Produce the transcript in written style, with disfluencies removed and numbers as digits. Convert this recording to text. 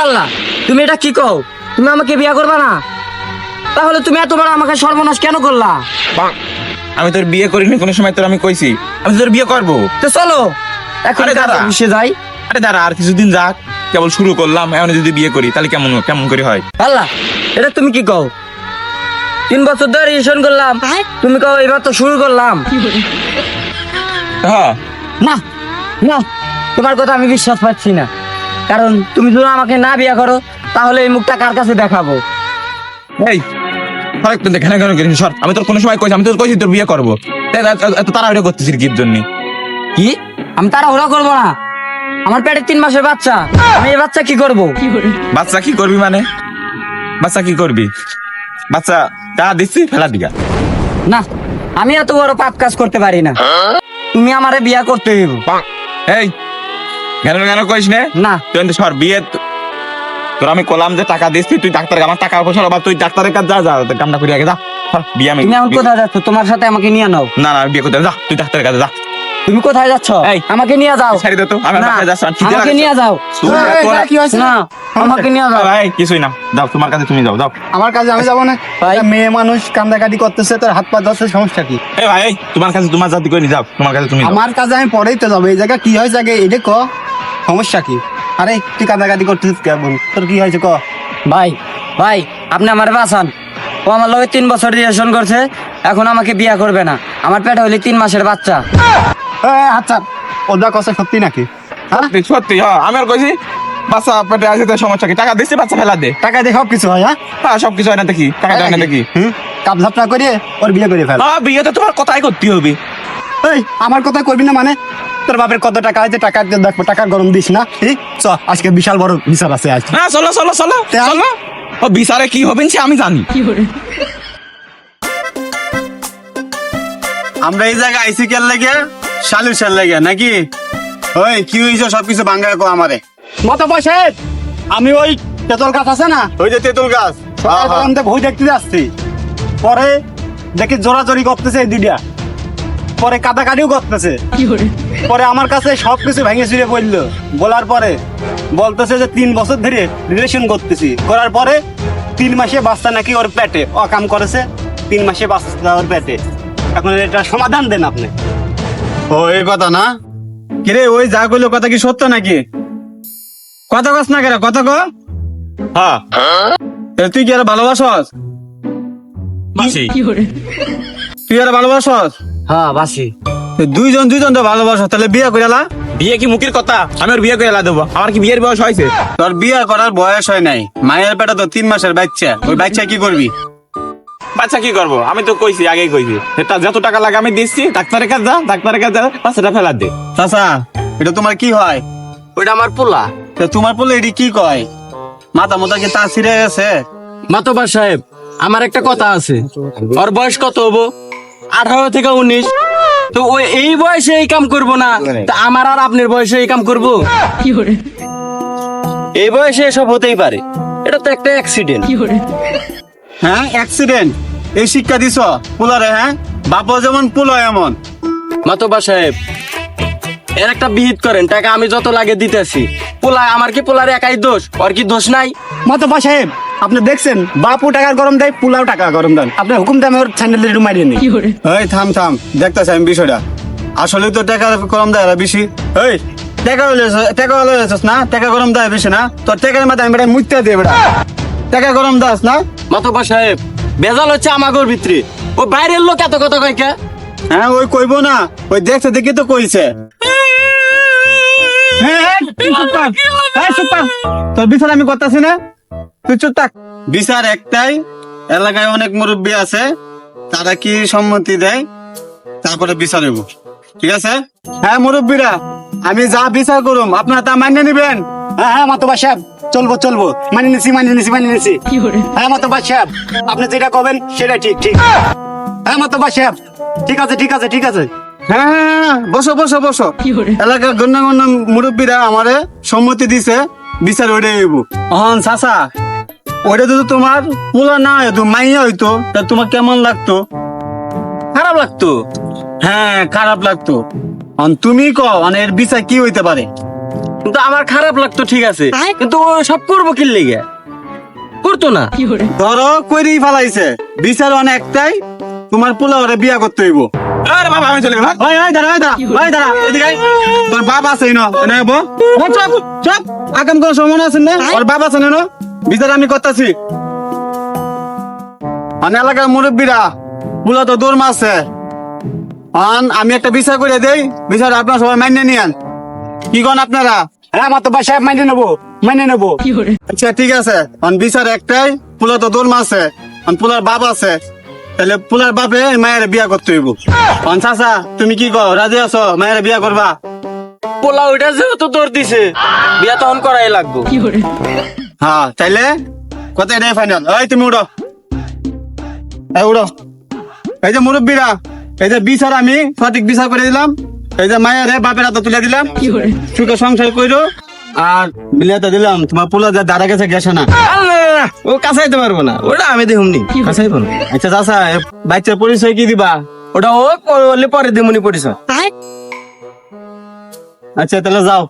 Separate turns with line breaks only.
আল্লাহ, তুমি এটা কি কও? তুমি আমাকে বিয়ে করবা না? তাহলে তুমি এত বড় আমাকে সর্বনাশ কেন করলা?
আমি তোর বিয়ে করিনি কোনো সময়, তোর আমি কইছি আমি তোর বিয়ে করবো।
তো চলো এখন
আরে দাদা।
অফিসে যাই।
আরে দাঁড়া, আর কিছুদিন যাক, কেবল শুরু করলাম, এখন যদি বিয়ে করি তাহলে কেমন কেমন করে হয়?
আল্লাহ, এটা তুমি কি কও? 3 বছর ধরে রিলেশন করলাম, তুমি কও এবার তো শুরু করলাম।
হ্যাঁ,
না না, তোমার কথা আমি বিশ্বাস পাচ্ছি না। কারণ তুমি যদি আমাকে না বিয়ে করো তাহলে এই মুখটা কার কাছে দেখাবো?
এই ফারাক তো দেখে না কেন করিস সর। আমি তোর কোনো সময় কইছি, আমি তোর কইছি তোর বিয়ে করবো, এত তাড়াহুড়ো করতেছিস কির জন্য?
কি? আমি তাড়াহুড়া করবো না? আমার পেটে 3 মাসের বাচ্চা, আমি এই বাচ্চা কি করব?
বাচ্চা কি করবি মানে? বাচ্চা কি করবি? বাচ্চা তা দিচ্ছি ফেলা দিগা।
না, আমি এত বড় পাপ কাজ করতে পারি না। তুমি আমারে বিয়ে করতে হইব।
এই কেন কেন কইস নে?
না।
তুই কিন্তু সর বিয়ে তোর আমি কলাম যে টাকা দিচ্ছি, তুই ডাক্তার আমার টাকা পয়সা বা তুই ডাক্তারের কাছে যা কামটা করি আগে যা। সর, বিয়ে আমি
তুমি এখন কোথায় যাচ্ছ? তোমার সাথে আমাকে নিয়ে নাও।
না না, বিয়ে করতে যা, তুই ডাক্তারের কাছে যা।
তুমি কোথায় যাচ্ছ?
এই,
আমাকে নিয়ে যাও।
ছেড়ে দে তো, আমি
না,
বাসায় যাচ্ছি, আমি খিদে
আমাকে
লাগছে।
নিয়ে যাও।
কি হয়েছে?
না, আমাকে নিয়ে যাও।
ভাই কিছুই না, যাও তোমার কাছে, তুমি যাও যাও।
আমার কাছে আমি যাবো না।
ভাই।
একটা মেয়ে মানুষ কান্দাকাটি করতেছে, তোর হাত পা ধরছে, সমস্যা কি?
এই ভাই, এই তোমার কাছে তোমার জাতি করে যাও, তোমার কাছে তুমি যাও।
আমার কাছে আমি পরেই তো যাবো। এই জায়গা কি হয়েছে আগে এটা ক, সমস্যা কি? আরে তুই কান্দাকাটি করতেছিস কেমন? তোর কি হয়েছে ক?
ভাই ভাই, আপনি আমার বাঁচান। ও আমার লগে 3 বছর রিলেশন করছে, এখন আমাকে বিয়ে করবে না। আমার পেটে হইলে 3 মাসের বাচ্চা।
আচ্ছা, ওটা কথা সত্যি নাকি?
সত্যি সত্যি, হ্যাঁ আমি আর কইছি বাচ্চা পেটে আছে, তার সমস্যা কি? টাকা দিচ্ছি, বাচ্চা ফেলা দে।
টাকা দিয়ে সব কিছু হয়? হ্যাঁ,
হ্যাঁ সবকিছু হয় না দেখি, টাকা দেয় না দেখি।
কাপ ঝাপটা করে ওর বিয়ে করে ফেল।
হ্যাঁ, বিয়ে তো তোমার কথাই করতে হবে।
এই আমার কথা করবি না মানে? তোর বাপের কত টাকা আছে, টাকা দিয়ে দেখবো, টাকার গরম দিস না। চ, আজকে বিশাল বড় বিচার আছে আজ।
হ্যাঁ চলো চলো চলো
তাই?
চলো। ও বিচারে কি হবেন সে আমি জানি।
আমরা এই জায়গায় আইসি কেন লাগে? সালুসার লাগে নাকি? ওই কি হয়েছে সবকিছু ভাঙ্গায় কো আমারে। মত বসে আমি ওই তেঁতুল গাছ আছে না, ওই যে তেঁতুল গাছ, সকালে ভুই দেখতে যাচ্ছি। পরে দেখি জোরাজোরি করতেছে এই দুইটা, পরে কাটাকাটিও করতেছে। পরে আমার কাছে সবকিছু ভেঙে চুরে পড়লো। বলার পরে বলতেছে যে 3 বছর ধরে রিলেশন করতেছি, করার পরে 3 মাসে বাচ্চা নাকি ওর পেটে, কাম করেছে 3 মাসে বাচ্চা ওর পেটে। এখন এটা সমাধান দেন আপনি। ও এই কথা না? কিরে ওই যা কইলো কথা কি সত্য নাকি? কথা কস না কেন, কথা ক।
হ্যাঁ
তুই কি আর ভালোবাসস?
বাসি।
তুই আর ভালোবাসস?
হ্যাঁ বাসি।
দুইজন তো ভালোবাসস, তাহলে বিয়ে করে লা।
বিয়ে কি মুখের কথা? আমি ওর বিয়ে করে এলা দেবো? আমার কি বিয়ের বয়স হয়েছে?
তোর বিয়ে করার বয়স হয় নাই, মায়ের পেটে তো 3 মাসের বাচ্চা। ওই বাচ্চা কি করবি?
বাচ্চা কি করবো? আমি তো কইছি, আগেই কইছি, এটা যত টাকা লাগে আমি দিচ্ছি, ডাক্তারের কাছে যা, ডাক্তারের কাছে যা, বাচ্চাটা ফেলা দে।
চাচা, এটা তোমার কি হয়?
ওইটা আমার পোলা।
তা তোমার বলে এটি কি কয়? মাথা মোটা কি তা ছিঁড়ে গেছে?
মাতবার সাহেব, আমার একটা কথা আছে। ওর বয়স কত হবো? 18 থেকে 19। তো ওই এই বয়সে এই কাম করবো না, তা আমার আর আপনার বয়সে এই কাম করবো? এই বয়সে এসব হতেই পারে, এটা তো একটা অ্যাক্সিডেন্ট।
হ্যাঁ অ্যাক্সিডেন্ট? এই শিক্ষা দিছ পুলারে? হ্যাঁ, বাপও যেমন পুলো এমন।
মাতবার সাহেব, এর একটা বিহিত করেন, টাকা আমি যত লাগে দিতেছি। পোলা আমার কি পোলার একাই দোষ? ওর কি দোষ নাই?
মাতবা সাহেব, আপনি দেখছেন বাপু টাকা গরম দেয়, পুলাও টাকা গরম দেন। আপনি হুকুম দামে ওর স্যান্ডেল একটু মারিয়ে নি। এই থাম দেখতেছি আমি বিষয়টা। আসলে তো টাকা গরম দেয় আর বেশি। এই টাকা হলে না, টাকা গরম দেয় বেশি না? তোর টাকার মাথায় আমি বেটা মুইতে দিয়ে বেটা টাকা গরম দাস না।
মাতবার সাহেব, বেজাল হচ্ছে আমাগোর ভিতরে। ও বাইরের লোক এত কথা কয় কে?
হ্যাঁ ওই কইবো না, ওই দেখছে দেখি তো কইছে। তোর বিচার আমি করতেছি না, তুই চুপ থাক। বিচার একটাই, এলাকায় অনেক মুরব্বী আছে, তারা কি সম্মতি দেয় তারপরে বিচার হইব, ঠিক আছে? হ্যাঁ মুরব্বীরা, আমি যা বিচার করুম আপনারা তা মানিয়ে নিবেন। হ্যাঁ মাতবা সাহেব, চলবো, মানিয়ে নিছি। হ্যাঁ মাতবা সাহেব, আপনি যেটা করবেন সেটা ঠিক। হ্যাঁ মাতবা সাহেব, ঠিক আছে। হ্যাঁ বসো। এলাকার গণ্যমান্য মুরব্বীরা আমারে সম্মতি দিছে, বিচার ওইটাই হইব। হন চাচা, ওইটা যদি তোমার পোলা না হইতো, মাইয়া হইতো, তা তোমার কেমন লাগতো?
খারাপ লাগতো।
হ্যাঁ খারাপ লাগতো। তুমি কও মানে এর বিচার কি হইতে পারে?
কিন্তু আমার খারাপ লাগতো ঠিক আছে, কিন্তু ও সব করবো কি লেগে করতো না।
ধরো কইরেই ফেলাইছে, বিচার অনেকটাই, তোমার পোলা ওরে বিয়া করতে হইব।
আরে বাবা আমি চলে গেলাম।
ওই দাঁড়া, এদিকে আয়। তোর বাপ আছে না এনে বো, চুপ চুপ, আগাম কোন সময় আছে না, ওর বাপ আছে না, বিচার আমি করতেছি। মানে এলাকার মুরব্বীরা পোলা তো দৌড় মারছে, আমি একটা বিচার করে দেই, বিচার আপনার সবাই মাইনে নিয়েন, কি কন আপনারা?
হ্যাঁ মাতব্বর সাহেব মাইনে নেবো।
আচ্ছা ঠিক আছে, বিচার একটাই, পোলা তো দৌড় মারছে, পোলার বাপ আছে, তাহলে পোলার বাপে মায়ের বিয়া করতে হইব। চাচা তুমি কি কও, রাজি আছো মায়ের বিয়া করবা?
পোলা ওইটা যেহেতু তোর দিছে, বিয়া তখন করাই লাগবো।
হ্যাঁ তাইলে কথা এটাই ফাইনাল। এই তুমি উঠো, উঠো। এই যে মুরব্বীরা, এই যে বিচার আমি সঠিক বিচার করে দিলাম, এই যে মায়ের বাপের হাতে তুলে দিলাম, সুখে সংসার কইরো, আর বিলিয়াতে দিলাম তোমার পোলা যে দাঁড়া গেছে গেছে না।
ও কাছাইতে পারবো না, ওটা আমি দেখুমনি কাছাইবো না।
আচ্ছা চাচা বাচ্চার পরিচয় কি দিবা?
ওটা ও করলে পরে দেমনি পরিচয়।
আচ্ছা তাহলে যাও।